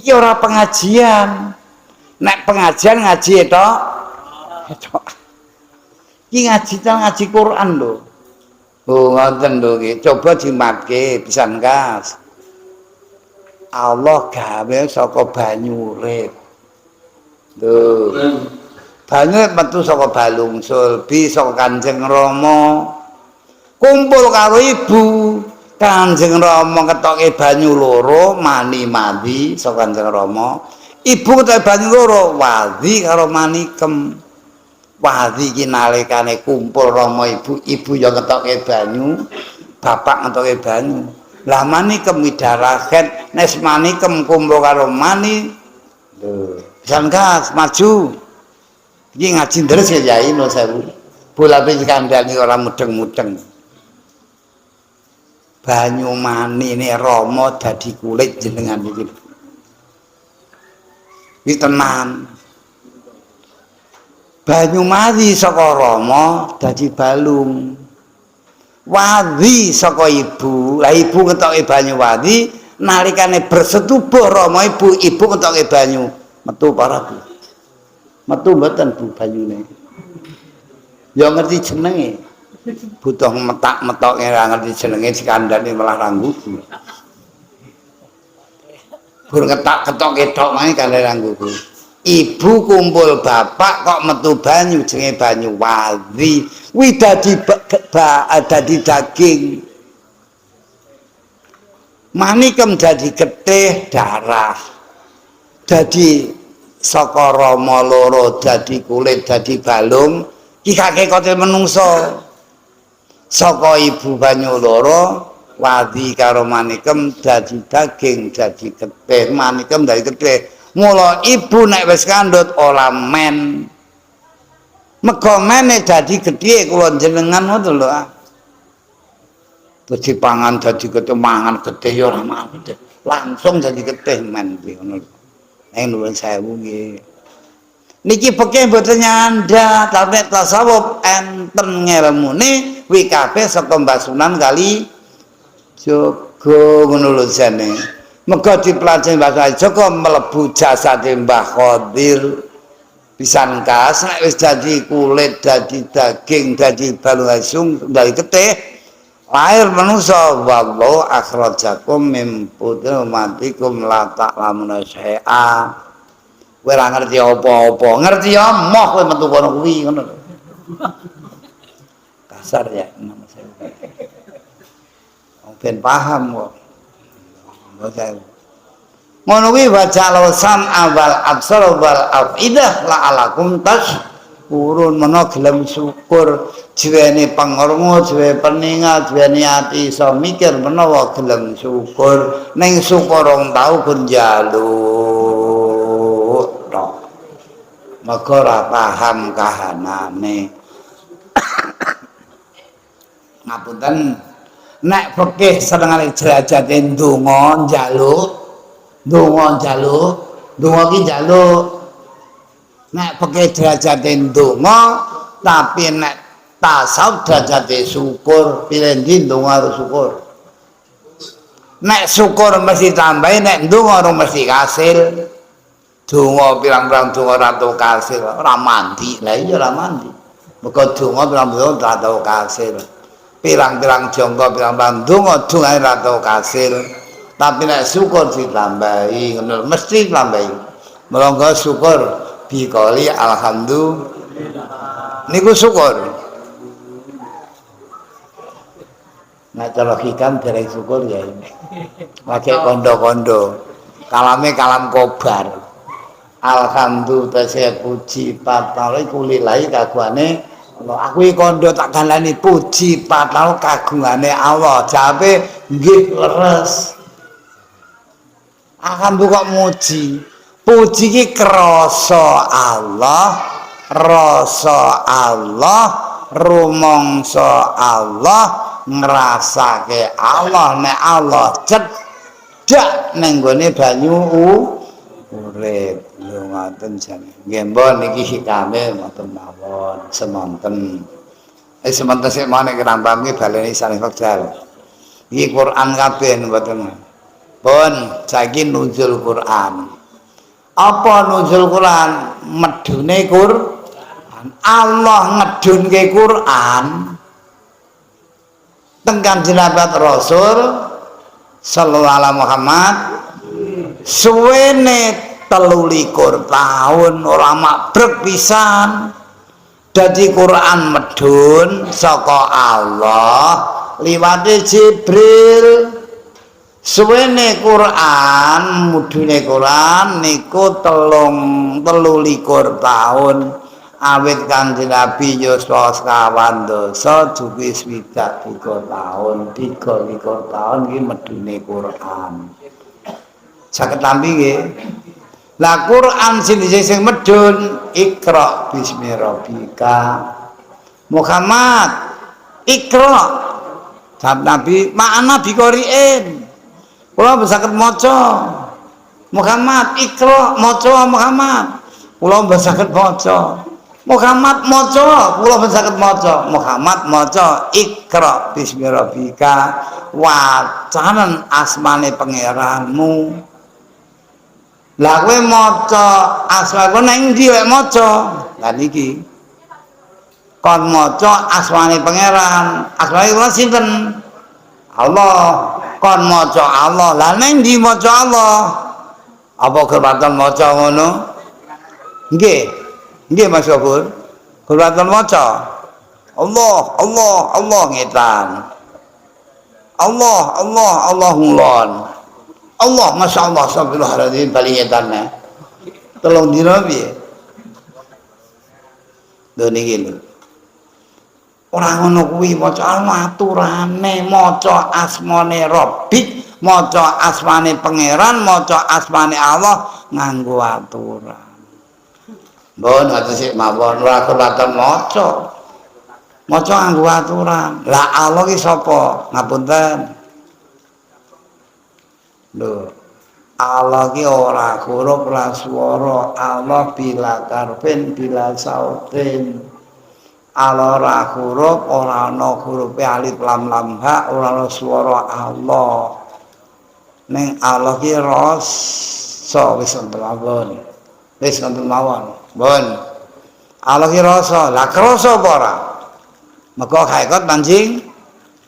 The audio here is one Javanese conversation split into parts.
Iki ora pengajian. Nek pengajian ngaji tok. Iki ngaji ta ngaji Quran lho. Oh ngoten lho nggih. Coba dimatke pisan kas. Allah gawe saka banyu urip. Tuh. Banyu metu saka balung sulbi saka Kanjeng Rama. Kumpul karo ibu. Kanjeng Rama ketoke banyu loro, mani mandi saka Kanjeng Rama. Ibu ketoke banyu loro, wadi karo manikem. Wadi iki nalikane kumpul Rama ibu, ibu ya ketoke banyu, bapak ketoke banyu. Lah manikem midharaken, nek manikem kumpul karo mani. Lho, Sangkas maju. Iki ngaji deres ya Yai no sewu. Bola-bali kandhani ora mudeng-mudeng. Banyu mani ini Rama dadi kulit jenengan iki. Iki tenan. Banyu mani saka Rama dadi balung. Wadi saka ibu. Lah ibu ngetoke banyu wadi nalikane bersetubuh Rama ibu ngetoke banyu. Metu para Bu. Metu mboten Bu banyune. Ya ngerti jenenge. Butuh metak-metoke ora ngerti jenenge dikandhani malah rangguku. Bur ketak-ketoke tok wae kale rangguku. Ibu kumpul bapak kok metu banyu jenenge banyu wadi. Kuwi dadi daging. Manikem dadi getih darah. Dadi saka Rama loro dadi kulit dadi balung. Ki kakek kote menungso. Saka ibu banyu loro wadi karo manikem dadi daging dadi getih manikem dadi getih mula ibu nek wis kandhut ora men mega mene dadi gedhe kula jenengan ngoten lho dadi pangan dadi getih mangan getih ya ora mati langsung dadi getih men ngono lho nek nuwun sewu nggih niki pekeh mboten nyanda tapi tasawuf enten ngelmune wi kabeh saka Mbah Sunan kali Jogo ngono lho jane. Merga dipelajari Mbah Jogo mlebu jasate Mbah Qadir. Pisan kas nek wis dadi kulit, dadi daging, dadi balung asung, dadi getih. Lahir manusa wallahu akhrajakum min butun matikum la ta'lamuna syai'a. Kowe ora ngerti apa-apa, ngerti ya moh kowe metu kono kuwi ngono lho. Kasar ya nama saya. Ben paham kok. Ngono kuwi wajal sam'a wal absar wal afidah la'alakum tashkurun menawa gelem syukur jiwane pangrungu jiwe peningal jiwane ati iso mikir menawa gelem syukur ning syukur rong tau ben njaluk tok. Maka ora paham kahanane. Ngapunten nek fikih senengane derajate ndonga njaluk ndonga ki njaluk nek fikih derajate ndonga tapi nek tasawuf derajate syukur pilih ndi ndonga karo syukur nek syukur mesti tambahi nek ndonga ora mesti kasil donga pirang-pirang donga ora tau kasil ora mandi lah iya ora mandi mergo donga pirang-pirang ora tau kasil pirang-pirang jongko pirang-pirang donga dongane ora tau kasil tapi nek syukur ditambahi ngono mesti ditambahi monggo syukur bikoli alhamdulillah niku syukur nek cara hikam dereng syukur ya ini pakai kondo-kondo kalame kalam kobar alhamdulillah saya puji patale kulilahi kagungane Allah aku iki kondo tak kandhani puji patale kagungane Allah jawabe nggih leres alhamdulillah kok muji puji ki krasa Allah rasa Allah rumangsa Allah ngrasake Allah nek Allah cedhak ning gone banyu urip lho ngoten jane nggih mbon niki hikame mboten mawon semonten semonten sik maneh kerambang iki baleni saling wekdal iki Quran kabeh mboten Pun saiki nuzul Quran. Apa nuzul Quran? Medune Quran. Allah ngedunke Quran teng Kanjeng Rasul sallallahu alaihi Muhammad suwene 23 tahun ora mabrek pisan. Dadi Quran medun saka Allah liwate Jibril. Suwene Quran, mudune Quran niku 23 tahun. Awit Kanjeng Nabi yuswa sekawan dosa dugi 23 tahun, 23 tahun iki medune Quran. Saged tampi nggih. Lah Quran sing medun Iqra bismi rabbika. Muhammad Iqra. Sabda Nabi makna biqoriin. Kula saged maca. Muhammad Iqra maca Muhammad. Kula saged maca. Muhammad maca, kula saged maca. Muhammad maca Iqra bismi rabbika. Wacanen asmane pangeranmu. Lah kowe maca asmane nang ndi lek maca? Lah niki. Kon maca asmane pangeran. Asmane kula sinten? Allah. Kon maca Allah. Lah nang ndi maca Allah? Apa kebaton maca ngono? Nggih. Nggih Mas Gopur. Kebaton maca. Allah, Allah, Allah ngetan. Allah, Allah, Allah ngulon. Allah masyaallah astagfirullahaladzim paling edan tolong dina piye lho niki lho ora ngono kuwi maca aturane maca asmane Rabbik maca asmane pangeran maca asmane Allah nganggo aturan mbon atus sik mawon ora kelatan maca nganggo aturan lah Allah ki sapa ngapunten lho Allah ki ora huruf ora swara Allah bila karpen bila sautin Allah ora huruf ora ana huruf alif lam lam ha ora ana swara Allah ning Allah ki rasa wis mawon wis mawon bon Allah ki rasa lah krasa apa ora maka hakikat panjing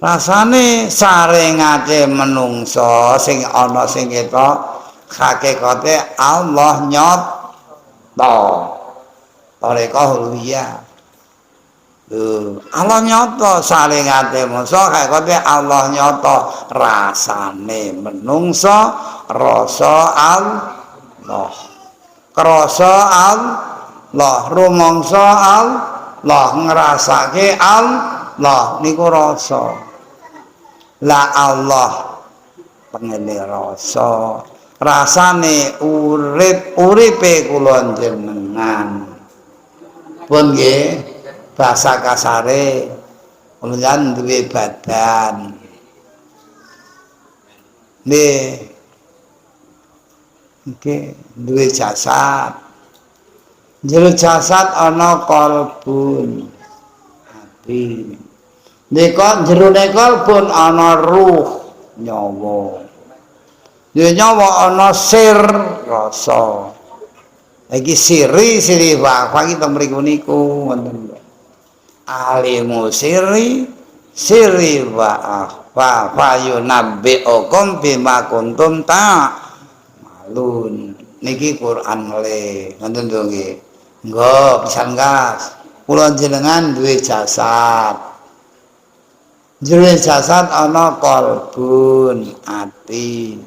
rasane saringate menungso sing ana sing ketok hakikate Allah nyata toreka huliyah Allah nyata saringate menungso hakikate Allah nyata rasane menungso rasa Allah krasa Allah rumangsa Allah ngrasake Allah niku rasa la Allah pengene rasa rasane uripe kula jenengan pun nggih basa kasare kula duwe badan nggih duwe jasad jero jasad ana kalbun ati nek jerone kalbun ana ruh nyawa ya nyawa ana sir rasa iki siri wae iki teng mriku niku wonten alimu siri wa fa yunabbiukum bima kuntum ta'malun niki Quran le wonten to nggih nggo pisan gas kula jenengan duwe jasad jere jasad ana kalbun ati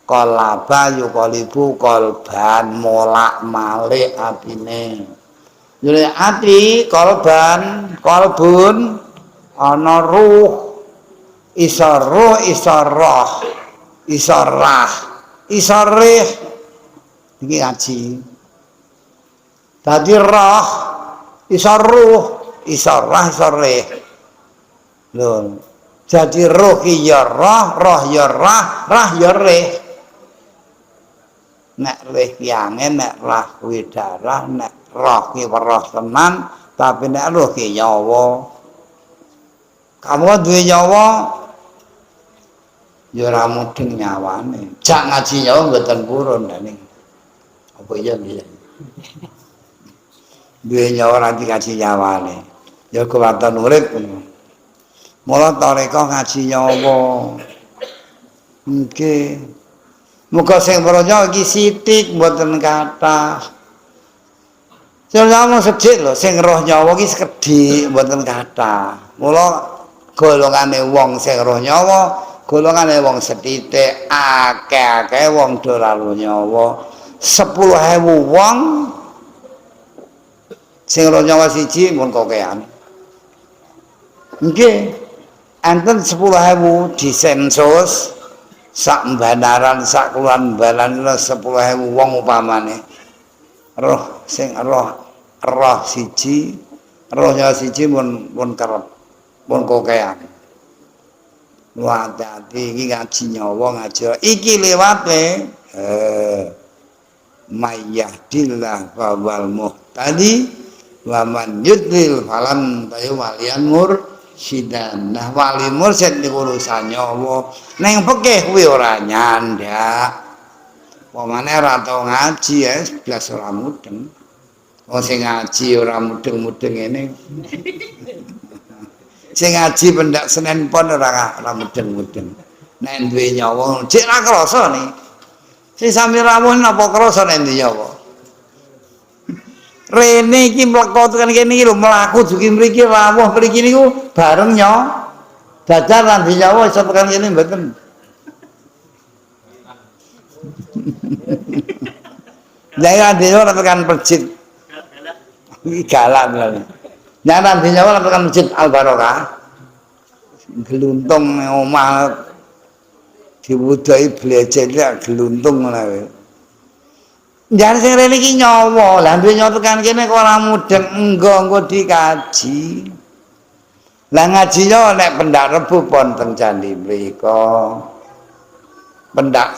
kalaba yukalibu kalban molak-malik atine jere ati kalbun ana ruh isa ruh isa roh isa rah isa rih iki ngaji dadi roh isa ruh isa rah isa rih lho jadi roh ya roh ya rah ya rih nek rih ki angin nek rah kuwi darah nek roh ki weruh tenan tapi nek roh ki nyawa kamu duwe nyawa ya ora mudeng nyawane. Jak ngaji nyawa mboten purun dene. Apa iya nggih? Duwe nyawa ora dikaji nyawane. Ya kekuatan urip ngono. Mula tarekah ngaji nyawa. Nggih. Muga sing praja iki sithik mboten kathah. Selama sejik lho sing roh nyawa iki sekedhik mboten kathah. Mula golongane wong sing roh nyawa, golongane wong sethithik, akeh-akeh wong do lalu nyawa. 10.000 wong sing roh nyawa siji mun kokean. Nggih. Enten 10.000 disensus sak bandaran sak kulon balan 10.000 wong upamane. Roh sing roh siji, rohnya siji mun kerep, mun kokean. Wah, hati iki ngaji nyawa ngaji. Iki liwate mayyahdillah fawal muhtadi wa man yudlil falan tayu walian mursidan. Nah, wali mursyid niku urusan nyawa. Ning fikih kuwi ora nyandak. Pemane ora tau ngaji ya, blas ora mudeng. Wong sing ngaji ora mudeng-mudeng ngene. Sing ngaji pendak Senin Pon ora mudeng-mudeng. Nek duwe nyawa, cek ra krasa nih. Sing sami rawuh napa krasa nek duwe nyawa. Rene iki mlekot kan kene iki lho mlaku dugi mriki rawuh mriki niku bareng nyawa. Dajar lan duwe nyawa iso tekan kene mboten. Jangan dinyawa tekan masjid. Iki galak tenan. Jangan dinyawa tekan masjid Al Barokah. Geluntung omah diwudahi blejet geluntung ngono wae. Jangan sing rene iki nyawa, lah duwe nyawa tekan kene kok ora mudeng engko dikaji. Lah ngaji yo nek pendak Rebu pon teng candi mriko. Pendak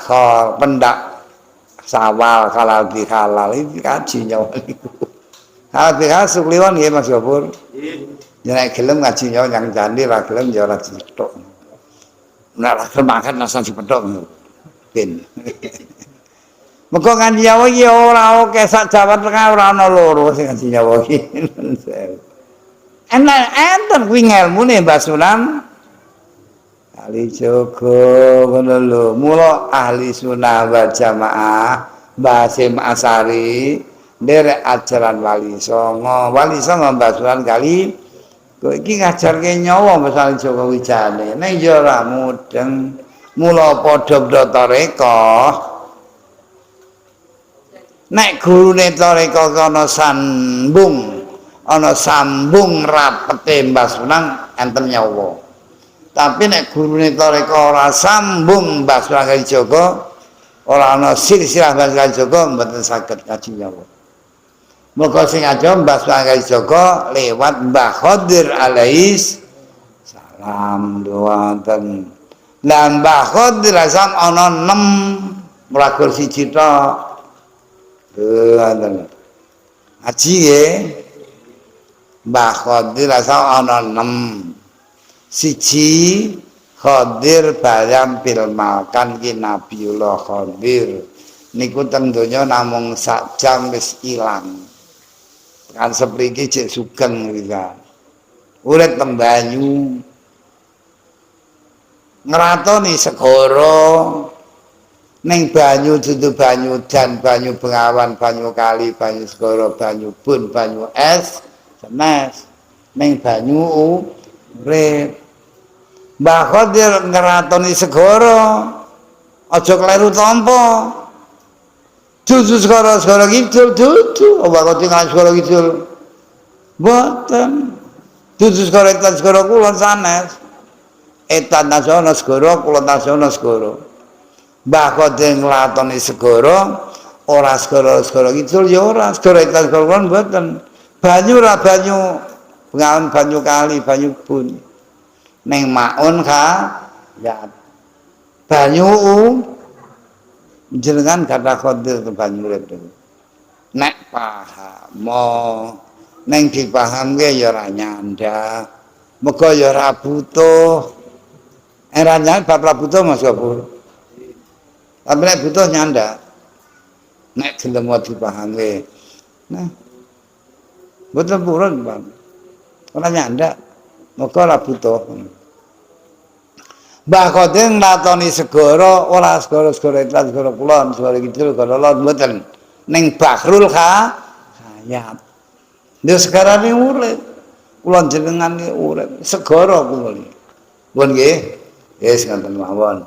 sawal halal bihalal iki kaji nyawa niku. Halal bihalal sukliwon nggih Mas Gopur. Nggih. Nek gelem ngaji nyawa yang candi ra gelem ya ora dipethuk. Nek ra gelem makan langsung dipethuk. Ben. Muga ngaji nyawa iki ora oke sak Jawa Tengah ora ana loro sing ngaji nyawa iki. Enak enten kuwi ngelmune Mbah Sunan. Ahli Joko ngono lho. Mula ahli sunnah wal jamaah Mbah Hasyim Asari nderek ajaran Wali Songo. Wali Songo Mbah Sunan kali kok iki ngajarke nyawa Mbah Joko Wijane. Nek ya ora mudeng. Mula padha tarekah. Nek gurune tarekah ana sambung rapete Mbah Sunan enten nyawa. Tapi nek gurune tarekah ora sambung Mbah Sunan Kalijaga, ora ana silsilah Mbah Sunan Kalijaga mboten saged ngaji nyawa. Muga sing aja Mbah Sunan Kalijaga lewat Mbah Khadir alaihis salam doaten. Lah Mbah Khadir asam ana 6 mlagur siji tok. Ngoten. Haji nggih. Mbah Khadir asam ana 6. Siji Khadir bayam filmalkan ki Nabiullah Khadir niku teng donya namung sak jam wis ilang. Kan sepriki cek sugeng bisa. Urip teng banyu. Ngratoni segara ning banyu dudu banyu dan banyu bengawan, banyu kali, banyu segara, banyu bun, banyu es, senes. Ning banyu urip. Mbah Khadir ngeratoni segara aja kleru tampa. Dudu segara kidul dudu Mbah Khadir nang segara kidul. Mboten. Dudu segara kulon sanes. Etan nasiono segara kulon nasiono segara. Mbah Khadir nglatoni segara ora segara kidul ya ora segara etan segara kulon mboten. Banyu ora banyu bengawan, banyu kali, banyu bun. Neng maun ya banyu jenengan kata Khadir ke banyu itu. Nek paham neng dipahamke ya ora nyandak. Muga ya ora butuh. Eranya bapak butuh Mas Gopur. Tapi nek butuh nyanda. Nek gelem dipahami. Nah, betul purun, Bang. Ora nyanda. Moga ora butuh. Mbah Kodim nlatoni segara, ora segara-segara iklan segara kulon, segara kidul, segara lor mboten. Ning Bahrul Hayat. Lha sekarane urip. Kula jenengan urip segara kula. Pun nggih. Wis ngoten mawon.